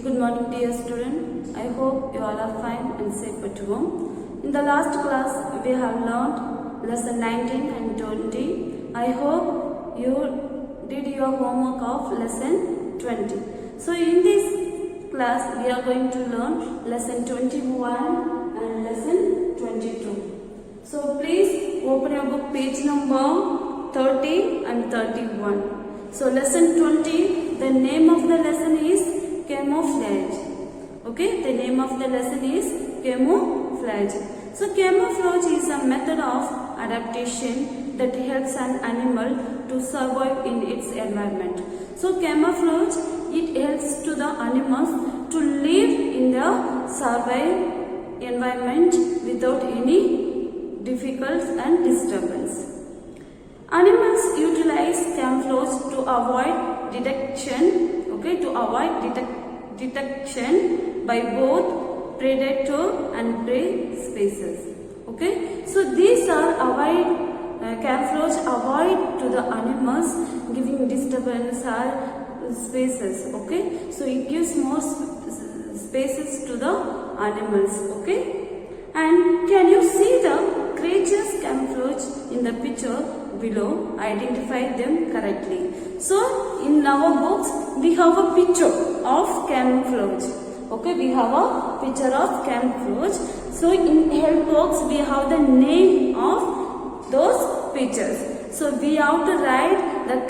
Good morning, dear student. I hope you all are fine and safe at home. In the last class, we have learned lesson 19 and 20. I hope you did your homework of lesson 20. So in this class, we are going to learn lesson 21 and lesson 22. So please open your book page number 30 and 31. So lesson 20, the name of the lesson is camouflage. Okay, the name of the lesson is camouflage. So camouflage is a method of adaptation that helps an animal to survive in its environment. So camouflage, it helps to the animals to live in the survive environment without any difficulty and disturbance. Animals utilize camouflage to avoid detection. Okay, to avoid detection by both predator and prey species. Okay, so these are camouflage avoid to the animals giving disturbance or spaces. Okay, so it gives more spaces to the animals. Okay, and can you see the creatures camouflage in the picture below? Identify them correctly. So in our books we have a picture of camouflage. Okay, we have a picture of camouflage. So in help box we have the name of those pictures. So we have to write the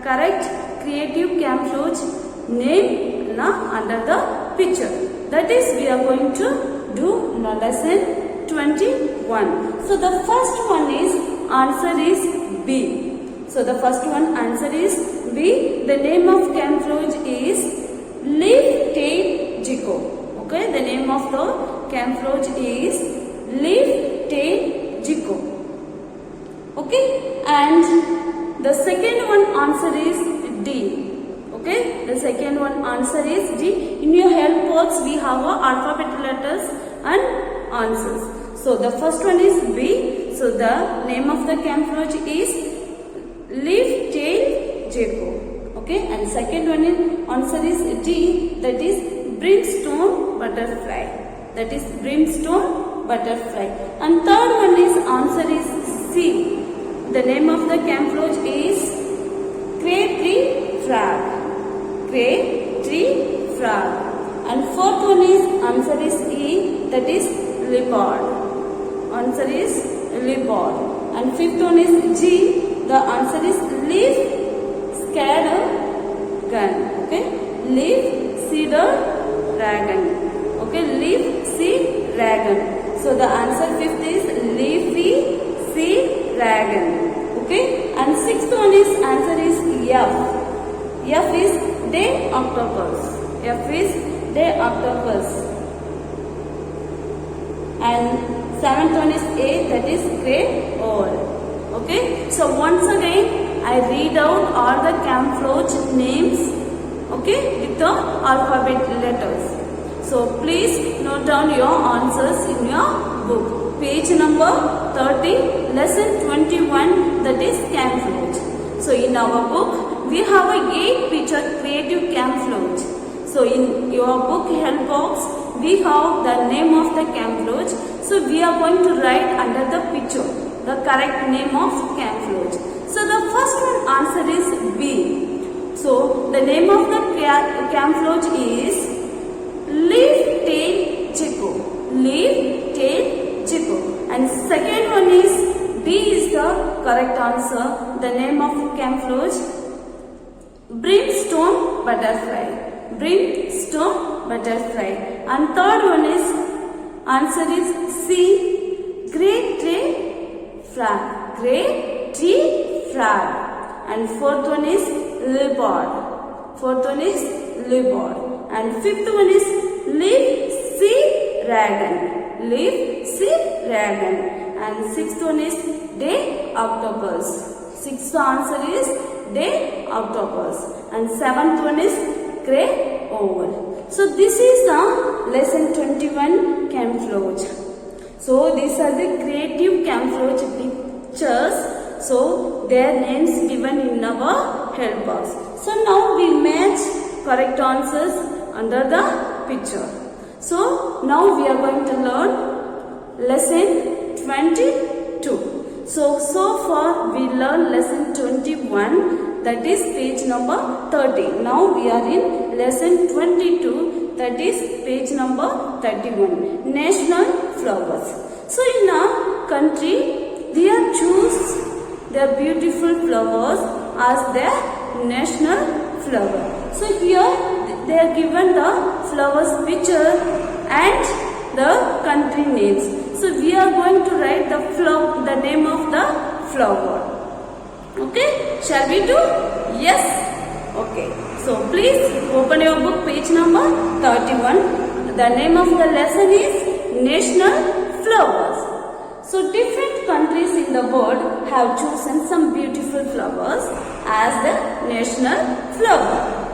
correct creative camouflage name under the picture. That is, we are going to do lesson 21. So the first one is answer is B. So the first one answer is B. The name of camouflage is leaf-tailed gecko. Okay, the name of the camouflage is leaf-tailed gecko. Okay, and the second one answer is D. Okay, the second one answer is D. In your help box we have alphabet letters and answers. So the first one is B. So the name of the camouflage is leaf-tailed gecko. Okay, and second one answer is D. That is brimstone butterfly. That is brimstone butterfly. And third one is answer is C. The name of the camouflage is cray-tree frog. Cray-tree frog. And fourth one is answer is E. That is leopard. Answer is leopard. And fifth one is G. The answer is leaf cedar gun. Okay, leaf cedar dragon. Okay, leaf sea dragon. So the answer fifth is leafy sea dragon. Okay, and sixth one is answer is F. F is day octopus. F is day octopus. And seventh one is A. That is grey owl. Okay, so once again I read out all the camouflage names, okay, with the alphabet letters. So please note down your answers in your book. Page number 30, lesson 21, that is camouflage. So in our book we have a 8 picture creative camouflage. So in your book help box we have the name of the camouflage. So we are going to write under the picture the correct name of camouflage. So the first one answer is B. So the name of the camouflage is leaf-tailed gecko. Leaf-tailed gecko. And second one is B is the correct answer. The name of camouflage brimstone butterfly. Brimstone butterfly. And third one is answer is C. Cray-tree frog. Cray-tree frog. And fourth one is leopard. Fourth one is leopard. And fifth one is leaf sea dragon. Leaf sea dragon. And sixth one is day octopus. Sixth answer is day octopus. And seventh one is grey owl. So this is the lesson 21 camouflage. So these are the creative camouflage pictures. So their names given in our help box. So now we match correct answers under the picture. So now we are going to learn lesson 22. So far we learned lesson 21, that is page number 30. Now we are in lesson 22, that is page number 31, national flowers. So in our country, they are choose their beautiful flowers as their national flower. So here they are given the flowers picture and the country names. So we are going to write the name of the flower. Okay, shall we do? Yes. Okay. So please open your book, page number 31. The name of the lesson is national flowers. So different countries in the world have chosen some beautiful flowers as the national flower.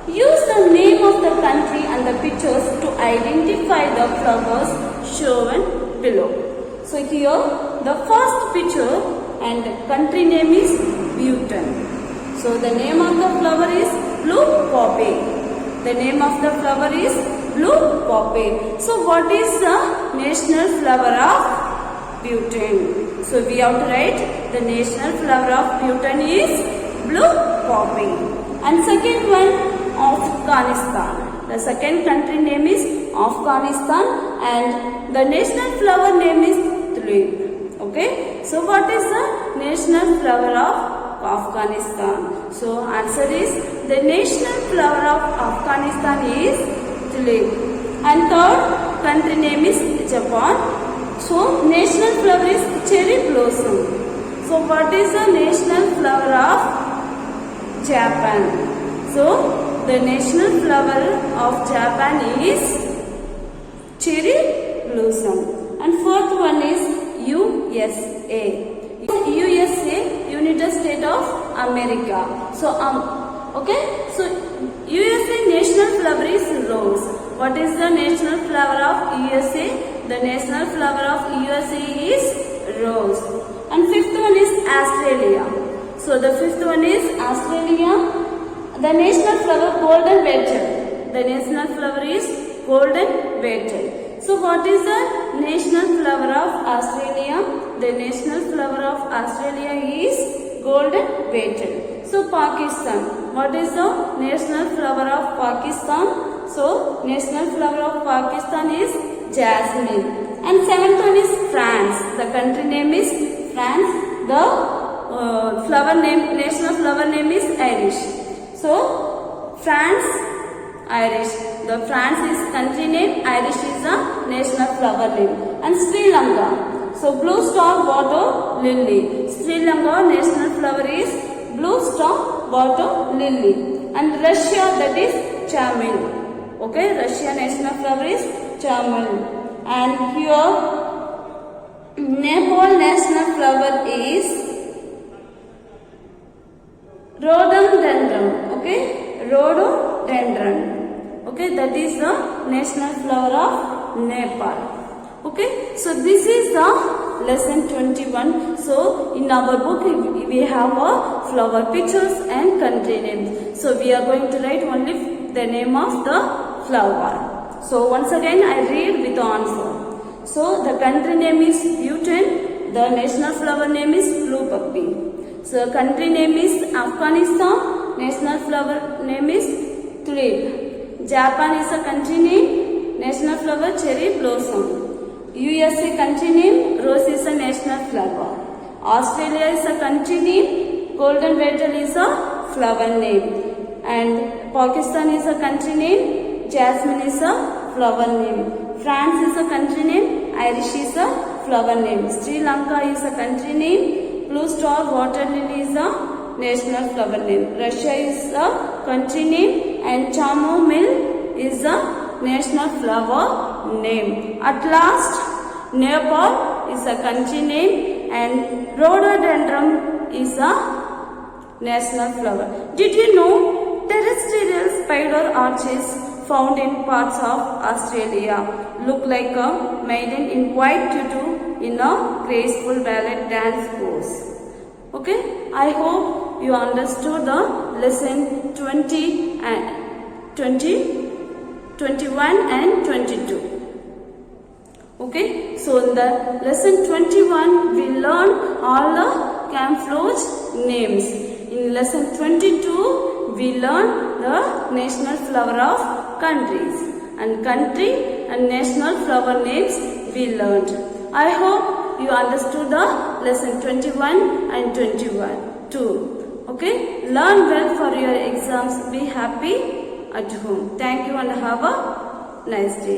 Use the name of the country and the pictures to identify the flowers shown below. So here the first picture and country name is Bhutan. So the name of the flower is blue poppy. The name of the flower is blue poppy. So what is the national flower of Bhutan? So we have to write the national flower of Bhutan is blue poppy. And second one, Afghanistan. The second country name is Afghanistan and the national flower name is tulip. Okay. So what is the national flower of Afghanistan? So answer is the national flower of Afghanistan is tulip. And third country name is Japan. So national flower is cherry blossom. So what is the national flower of Japan? So the national flower of Japan is cherry blossom. And fourth one is USA. USA, United States of America. So okay. So USA national flower is rose. What is the national flower of USA? The national flower of USA is rose. And fifth one is Australia. So the fifth one is Australia. The national flower golden beetle. The national flower is golden beetle. So what is the national flower of Australia? The national flower of Australia is golden beetle. So Pakistan. What is the national flower of Pakistan? So national flower of Pakistan is jasmine. And seventh one is France. The country name is France. The flower name, national flower name is Irish. So France, Irish. The France is country name, Irish is the national flower name. And Sri Lanka. So blue star water lily. Sri Lanka national flower is blue star water lily. And Russia, that is chamel. Okay, Russia national flower is chamel. And here Nepal national flower is rhododendron. Okay, rhododendron. Okay, that is the national flower of Nepal. Okay, so this is the lesson 21. So in our book we have a flower pictures and country names. So we are going to write only the name of the flower. So once again I read with the answer. So the country name is Bhutan. The national flower name is blue poppy. So country name is Afghanistan. National flower name is tulip. Japan is a country name. National flower cherry blossom. USA country name, rose is a national flower. Australia is a country name. Golden beetle is a flower name. And Pakistan is a country name. Jasmine is a flower name. France is a country name. Irish is a flower name. Sri Lanka is a country name. Blue star water lily is a national flower name. Russia is a country name. And chamomile is a national flower name. At last, Nepal is a country name and rhododendron is a national flower. Did you know terrestrial spider arches found in parts of Australia look like a maiden in white tutu in a graceful ballet dance pose? Okay, I hope you understood the lesson 20 and 20. 21 and 22. Okay, so in the lesson 21 we learn all the camouflage names. In lesson 22 we learn the national flower of countries, and country and national flower names we learned. I hope you understood the lesson 21 and 21 too. Okay, learn well for your exams. Be happy at home. Thank you and have a nice day.